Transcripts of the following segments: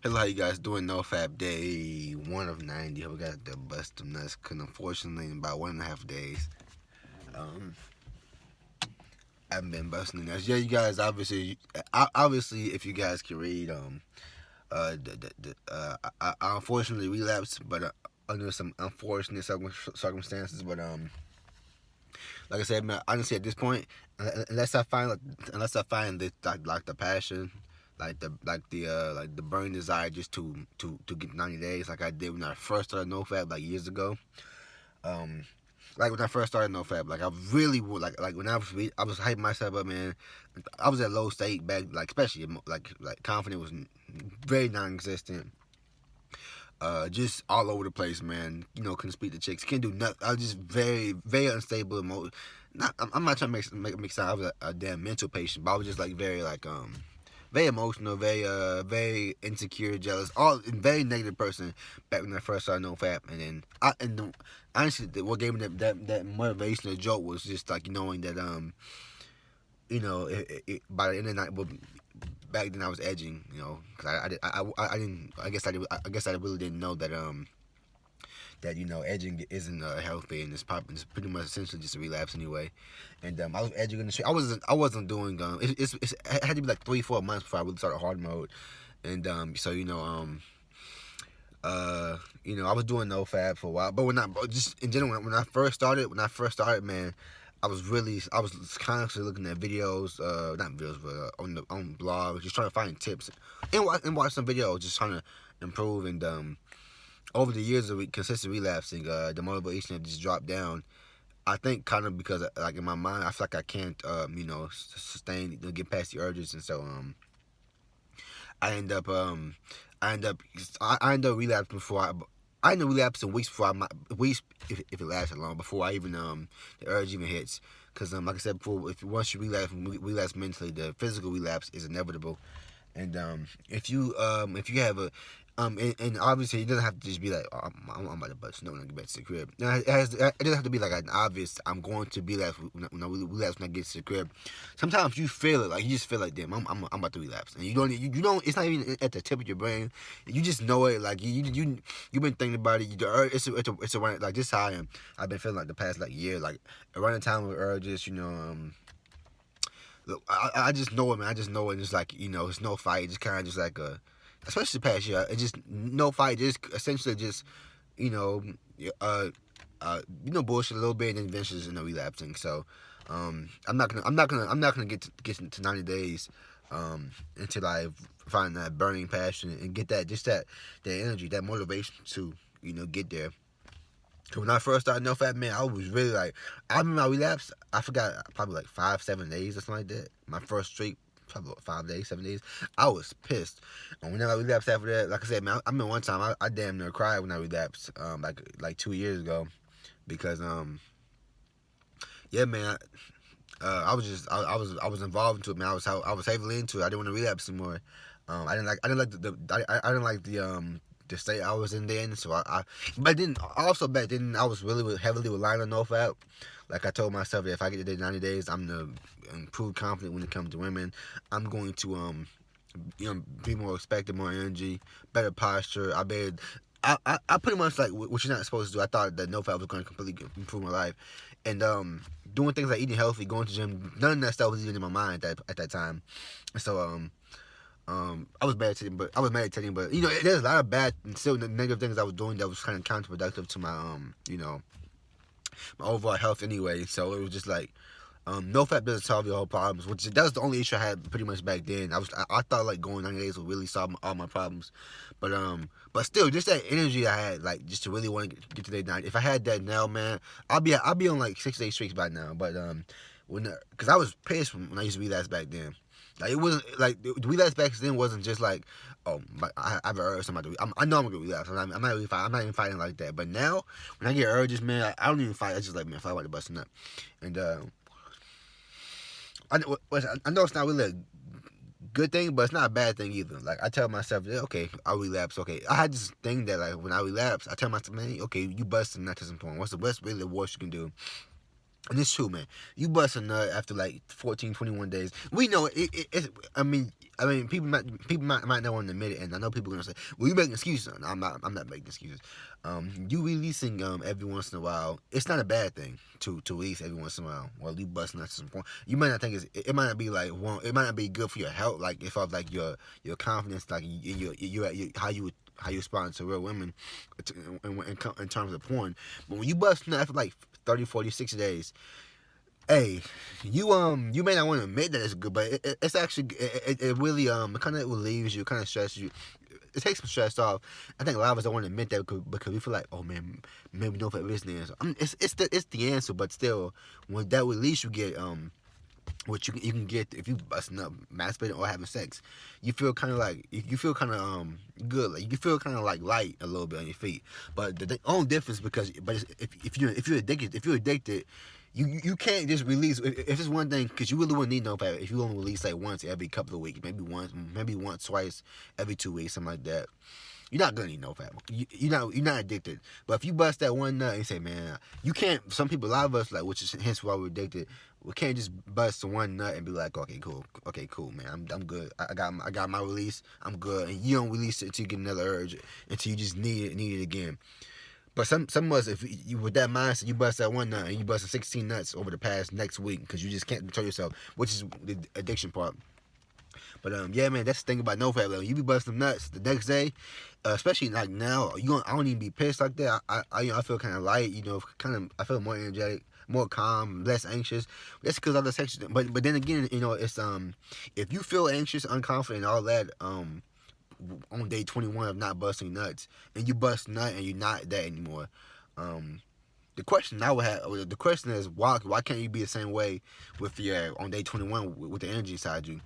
Hello, how you guys doing? NoFap day 1 of 90. We got the bust of nuts. Cause unfortunately, in about 1.5 days, um, I haven't been busting nuts. Yeah, you guys obviously, if you guys can read, I unfortunately relapsed, but under some unfortunate circumstances. But like I said, man, honestly, at this point, unless I find the like the passion, like the burning desire just to get 90 days, like I did when I first started NoFap like years ago. Um, like when I first started NoFap, like I really would like when I was hyping myself up, man. I was at low state back, like especially like confidence was very non-existent. Just all over the place, man. Couldn't speak to chicks, can't do nothing. I was just very unstable. I'm not trying to make sound I was a damn mental patient, but I was just like very emotional, very insecure, jealous, all very negative person back when I first started NoFap, and then honestly, what gave me that motivational jolt was just like knowing that by the end of the night, well, back then I was edging, because I didn't, I guess I really didn't know that edging isn't healthy, and it's pretty much essentially just a relapse anyway. And I was edging in the street. I wasn't doing it had to be like 3 4 months before I really started hard mode. And so I was doing no fab for a while, but just in general, when I first started, man, I was constantly looking at videos, not videos, but on blogs, just trying to find tips and watch some videos, just trying to improve. And over the years of consistent relapsing, the motivation had just dropped down. I think kind of because like in my mind, I feel like I can't sustain, get past the urges, and so I end up I end up I end up relapsing before I end up relapsing weeks before weeks if it lasted long before I even the urge even hits. Because like I said before, if once you relapse mentally, the physical relapse is inevitable. And if you have a and obviously it doesn't have to just be like, oh, I'm about to bust no when I get back to the crib. Now, it doesn't have to be like an obvious I'm going to be relapse when I relapse when I get to the crib. Sometimes you feel it, like you just feel like, damn, I'm about to relapse, and you don't, it's not even at the tip of your brain. You just know it, like you've been thinking about it. It's around, like this how I am. I've been feeling like the past like year, like around the time of urges, look, I just know it, man. I just know it. It's like, it's no fight. It's kind of just like especially the past year. It's just no fight. Just essentially just, you know, uh, bullshit a little bit, and then eventually just relapsing. So, I'm not gonna get to 90 days, until I find that burning passion and get that energy, that motivation to, get there. When I first started NoFap, man, I was really like, I remember I relapsed. I forgot, probably like 5 7 days or something like that. My first streak, probably like 5 days, 7 days. I was pissed. And whenever I relapsed after that, like I said, man, I mean one time I damn near cried when I relapsed, like 2 years ago, because yeah, man, I was involved into it, man. I was heavily into it. I didn't want to relapse anymore. I didn't like I didn't like the state I was in then. So but then also back then I was really heavily relying on NoFap. Like I told myself that if I get to 90 days, I'm gonna improve confidence when it comes to women. I'm going to be more respected, more energy, better posture. I pretty much like what you're not supposed to do. I thought that NoFap was going to completely improve my life, and doing things like eating healthy, going to the gym, none of that stuff was even in my mind at that time. So I was meditating, but there's a lot of bad and still negative things I was doing that was kind of counterproductive to my my overall health anyway. So it was just like, no fap doesn't solve your whole problems, which that was the only issue I had pretty much back then. I thought like going 90 days would really solve all my problems, but still, just that energy I had, like just to really want to get to day 90. If I had that now, man, I'll be on like 6 day streaks by now. But because I was pissed when I used to relapse back then. Like it wasn't like the relapse back then wasn't just like, oh, I have an urge, somebody. I know I'm gonna relapse. I'm not really fighting. I'm not even fighting like that. But now when I get urges, man, I don't even fight. I just like, man, fight about the busting up. And I know it's not really a good thing, but it's not a bad thing either. Like I tell myself, yeah, okay, I'll relapse. Okay, I had this thing that like when I relapse, I tell myself, man, okay, you busted, not to some point. What's really the worst you can do? And it's true, man. You bust a nut after like 14, 21 days. We know I mean, people might not want to admit it, and I know people are gonna say, "Well, you making excuses." No, I'm not. I'm not making excuses. You releasing every once in a while. It's not a bad thing to release every once in a while. Well, you bust nuts at some point. You might not think it might not be like one. It might not be good for your health. Like if of like your confidence, like your how you respond to real women in terms of porn. But when you bust nut after like 30, 40, 60 days, hey, you may not want to admit that it's good, but it's actually it really it kind of relieves you, kind of stresses you. It takes some stress off. I think a lot of us don't want to admit that because we feel like, oh man, maybe no fat is the answer. I mean, it's the answer, but still, when that release you get, what you can get if you busting up, masturbating or having sex, you feel kind of like you feel kind of good, like you feel kind of like light a little bit on your feet. But the only difference if you're addicted, you can't just release if it's one thing, because you really wouldn't need no fat if you only release like once every couple of weeks, maybe once twice every 2 weeks, something like that. You're not gonna need no fat. You're not addicted. But if you bust that one nut and you say, man, you can't. Some people, a lot of us, like, which is hence why we're addicted. We can't just bust one nut and be like, okay, cool, man, I'm good. I got my release. I'm good. And you don't release it until you get another urge, until you just need it again. But some of us, if you with that mindset, you bust that one nut and you busted 16 nuts over the past next week because you just can't control yourself, which is the addiction part. But yeah, man, that's the thing about NoFap. Like, you be busting nuts the next day, especially like now. I don't even be pissed like that. I feel kind of light. I feel more energetic, more calm, less anxious. That's because of the sex. But then again, it's if you feel anxious, unconfident, and all that, on day 21 of not busting nuts, and you bust nut and you're not that anymore, the question is why can't you be the same way with your on day 21 with the energy inside you?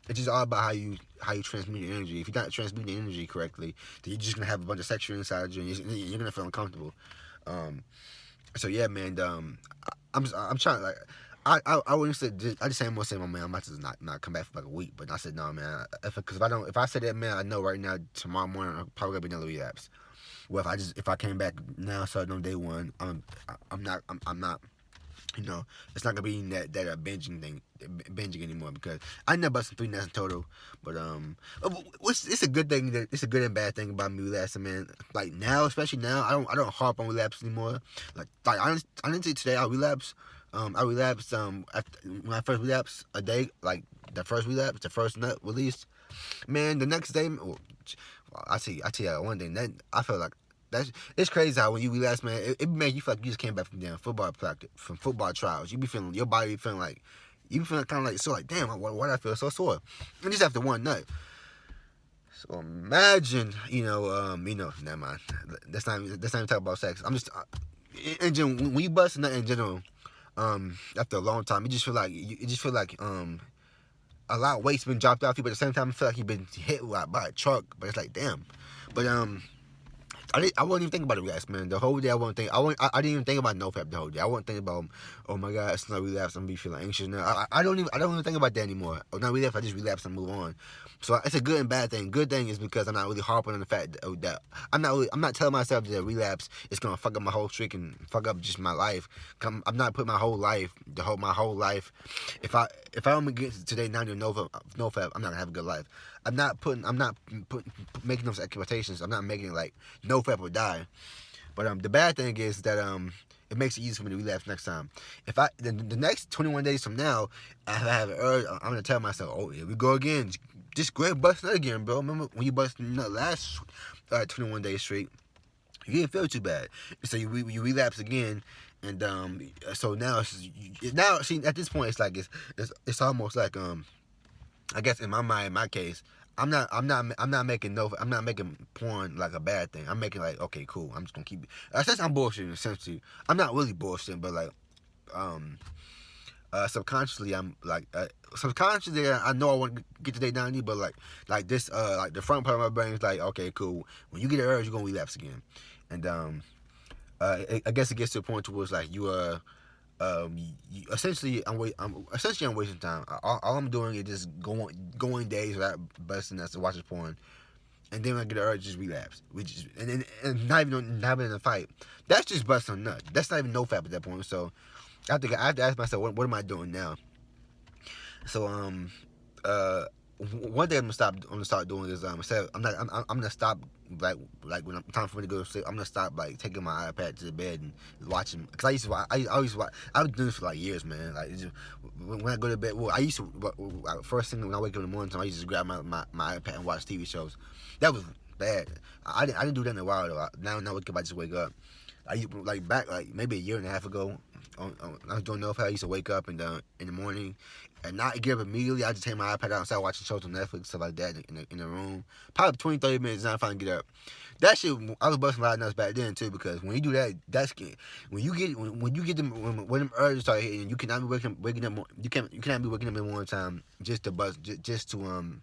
It's just all about how you transmute your energy. If you're not transmuting the energy correctly, then you're just gonna have a bunch of sex inside you, and you're gonna feel uncomfortable. So yeah, man. I'm trying, like, I wouldn't say, I just say I'm gonna say, my man, I'm about to not come back for like a week. But I said, no, man, if I said that, man, I know right now tomorrow morning I'm probably gonna be another relapse. Well, if I came back now, starting on day one, I'm not, it's not gonna be that binging anymore, because I never busted 3 nuts in total. But it's a good thing, it's a good and bad thing about me relapsing, man. Like now, especially now, I don't harp on relapse anymore. Like honestly, today I relapsed. After, when I first relapsed a day, like the first nut released. Man, the next day, I tell you one thing, that I feel like it's crazy how when you relapse, man, it make you feel like you just came back from damn football practice, from football trials. You be feeling, your body be feeling like, you be feeling kind of like, so like, damn, why do I feel so sore? And just after one nut. So imagine, never mind. That's not even talking about sex. I'm just, in general, when you bust a nut in general, after a long time, you just feel like a lot of weight's been dropped off you, but at the same time, I feel like you've been hit by a truck. But it's like, damn. But I wasn't even thinking about it, guys, man. The whole day I didn't even think about NoFap the whole day. I wasn't thinking about, oh my God, it's not relapse, I'm gonna be feeling anxious now. I don't even think about that anymore. Or not relapse, I just relapse and move on. So it's a good and bad thing. Good thing is because I'm not really harping on the fact that I'm not telling myself that relapse is gonna fuck up my whole streak and fuck up just my life. I'm not putting my whole life. If I only get to today 90 NoFap, I'm not gonna have a good life. I'm not making those expectations. I'm not making it like NoFap will die. But the bad thing is that it makes it easy for me to relapse next time. If the next 21 days from now, I have an urge, I'm gonna tell myself, oh, here we go again. Just go ahead and bust nut again, bro. Remember when you busted nut last 21 days straight? You didn't feel too bad. So you relapse again, and so now see, at this point it's like it's almost like I guess in my mind, in my case, I'm not making porn like a bad thing. I'm making like, okay, cool, I'm just gonna keep it. Since I'm bullshitting, essentially, I'm not really bullshitting, but like subconsciously I know I want to get to day 90, but like this like the front part of my brain is like, okay, cool, when you get an urge, you're gonna relapse again. And I guess it gets to a point towards like essentially I'm wasting time. All I'm doing is just going days without busting nuts to watch this porn, and then when I get an urge, just relapse. And not even in a fight. That's just busting a nut. That's not even NoFap at that point. So I have to ask myself, what am I doing now? So one thing I'm gonna start doing is instead I'm gonna stop when I'm time for me to go to sleep. I'm gonna stop taking my iPad to the bed and watching, because I used to watch, I always watch. I've been doing this for years, man. When I go to bed, well, I used to first thing when I wake up in the morning time, I used to grab my iPad and watch TV shows. That was bad. I didn't do that in a while though. Now I just wake up. I used back maybe a year and a half ago. I was doing NoFap. I used to wake up and in the morning and not get up immediately. I just take my iPad out and start watching shows on Netflix, stuff like that in the room. Probably 20-30 minutes, and I finally get up. That shit, I was busting a lot of nuts back then too, because when you do that, when you get them when them urges start hitting, you cannot be waking up. You cannot be waking up in the morning time just to buzz, just to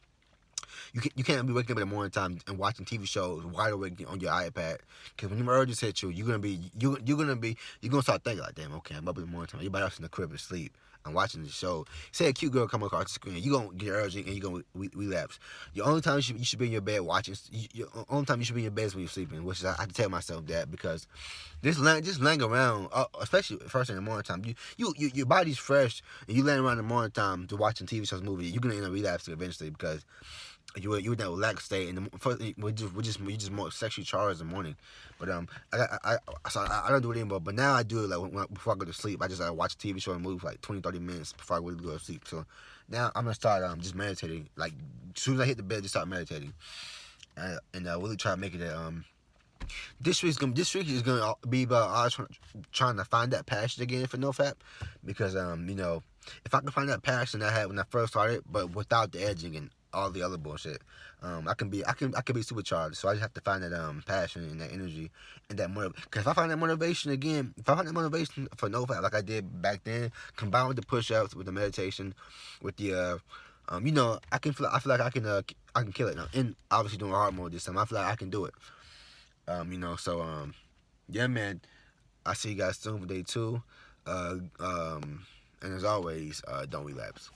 you can't be waking up in the morning time and watching TV shows wide awake on your iPad. Because when the urges hit you, you're gonna start thinking like, damn, okay, I'm up in the morning time. Everybody else in the crib is asleep. I'm watching the show. Say a cute girl come across the screen, you gonna get urgent and you gonna relapse. The only time you should be in your bed watching, only time you should be in your bed is when you're sleeping. Which is I have to tell myself that, because just laying around, especially first in the morning time, your body's fresh and you laying around in the morning time to watching TV shows, movies, you're gonna end up relapsing eventually, because you in that relaxed state, and we're just more sexually charged in the morning. But I don't do it anymore. But now I do it before I go to sleep. I just watch a TV show and movie for 20-30 minutes before I go to sleep. So now I'm gonna start just meditating. Like as soon as I hit the bed, just start meditating, and really try to make it this week is gonna be about us trying to find that passion again for NoFap, because if I can find that passion I had when I first started, but without the edging and all the other bullshit, I can be supercharged. So I just have to find that passion and that energy and that motivation. Because if I find that motivation again, if I find that motivation for NoFap like I did back then, combined with the push-ups, with the meditation, with the I feel like I can kill it now. And obviously doing hard mode this time, I feel like I can do it. Yeah, man. I see you guys soon for day 2. And as always, don't relapse.